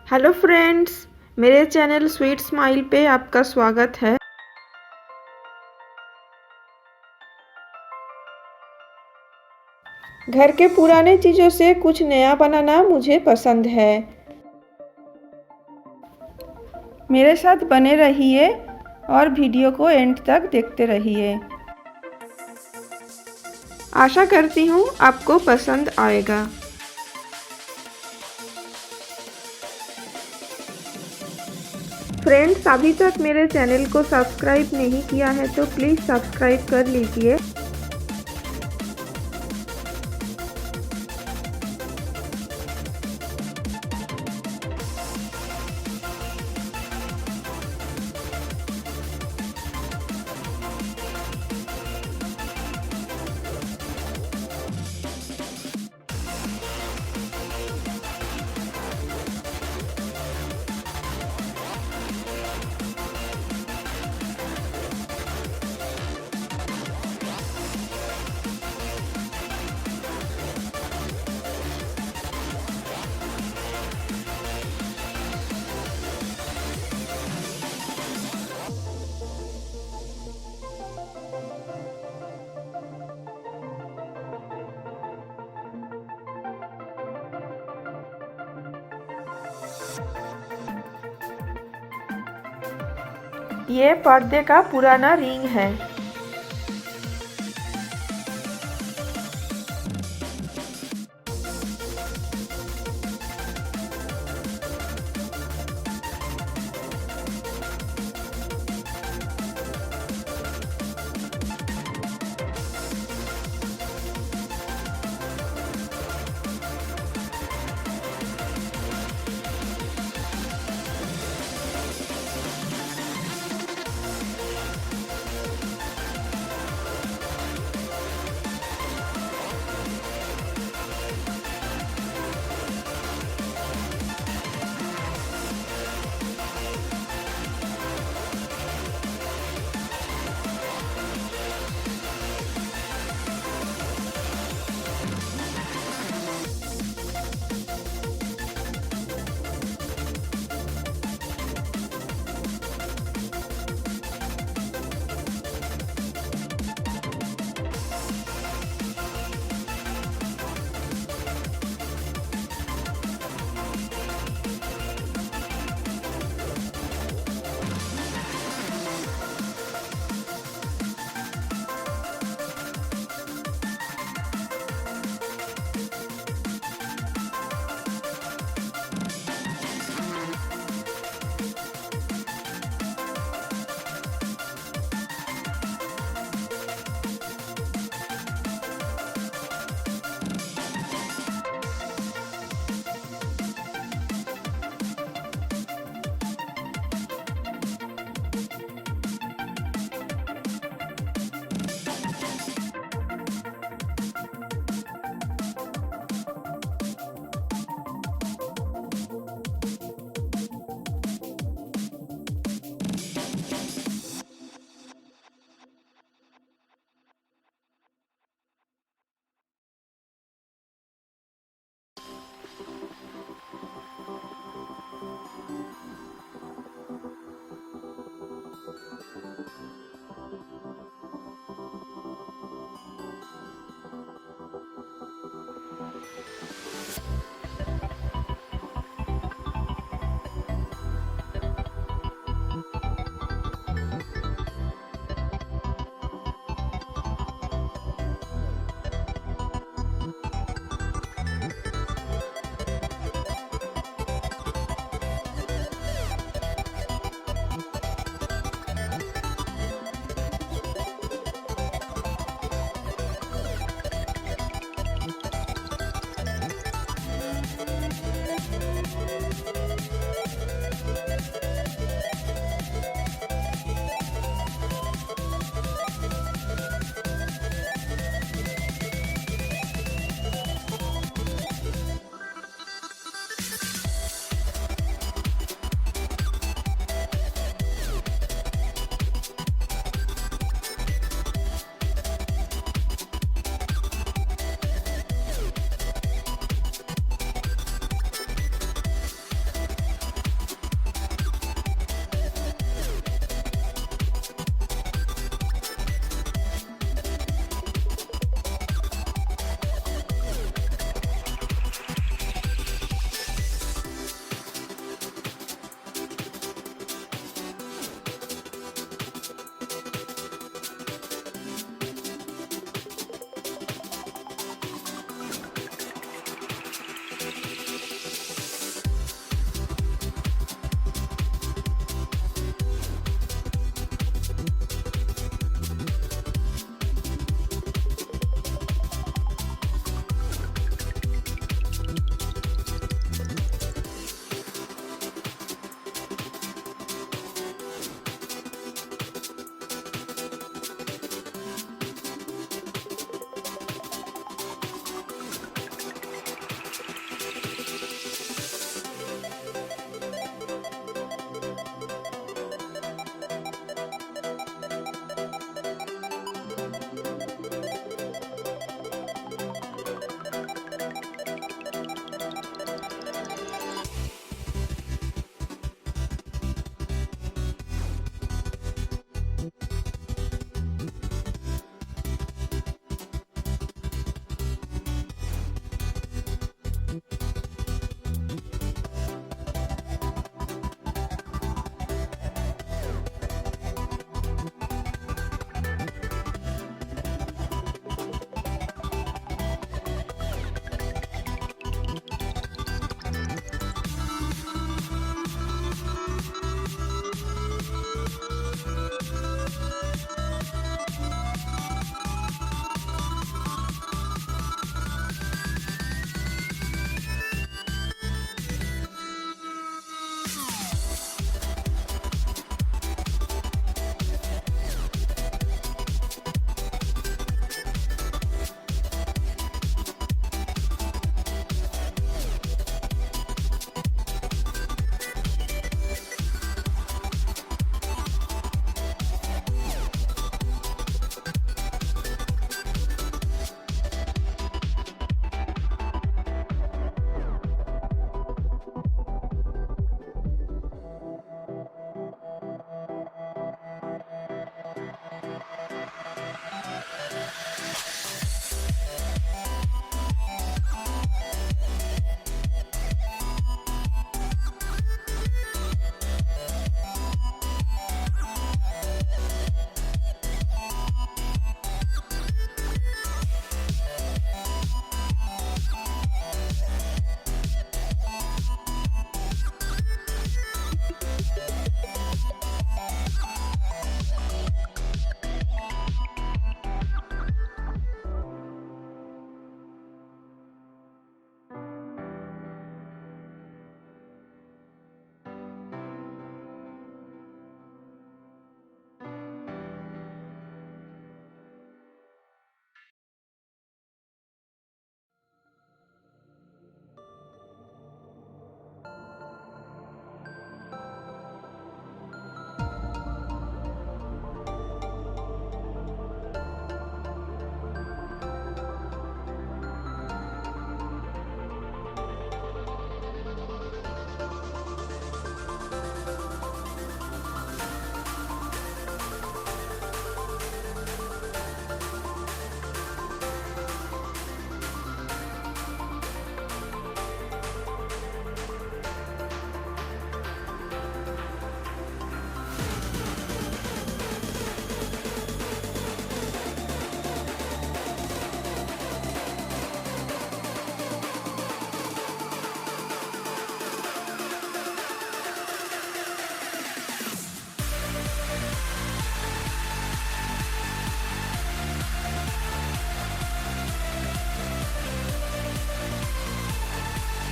Hello friends, मेरे channel sweet smile पे आपका स्वागत है। घर के पुराने चीज़ों से कुछ नया बनाना मुझे पसंद है। मेरे साथ बने रहिए और वीडियो को एंड तक देखते रहिए। आशा करती हूँ आपको पसंद आएगा। फ्रेंड्स, अभी तक मेरे चैनल को सब्सक्राइब नहीं किया है तो प्लीज़ सब्सक्राइब कर लीजिए। ये पर्दे का पुराना रिंग है।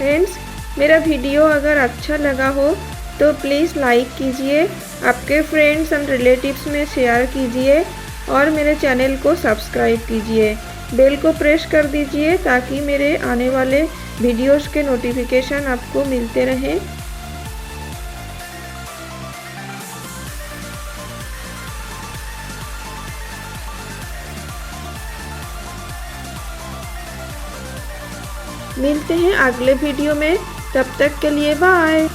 फ्रेंड्स, मेरा वीडियो अगर अच्छा लगा हो तो प्लीज़ लाइक कीजिए, आपके फ्रेंड्स एंड रिलेटिव्स में शेयर कीजिए और मेरे चैनल को सब्सक्राइब कीजिए। बेल को प्रेस कर दीजिए ताकि मेरे आने वाले वीडियोस के नोटिफिकेशन आपको मिलते रहें। मिलते हैं अगले वीडियो में, तब तक के लिए बाय।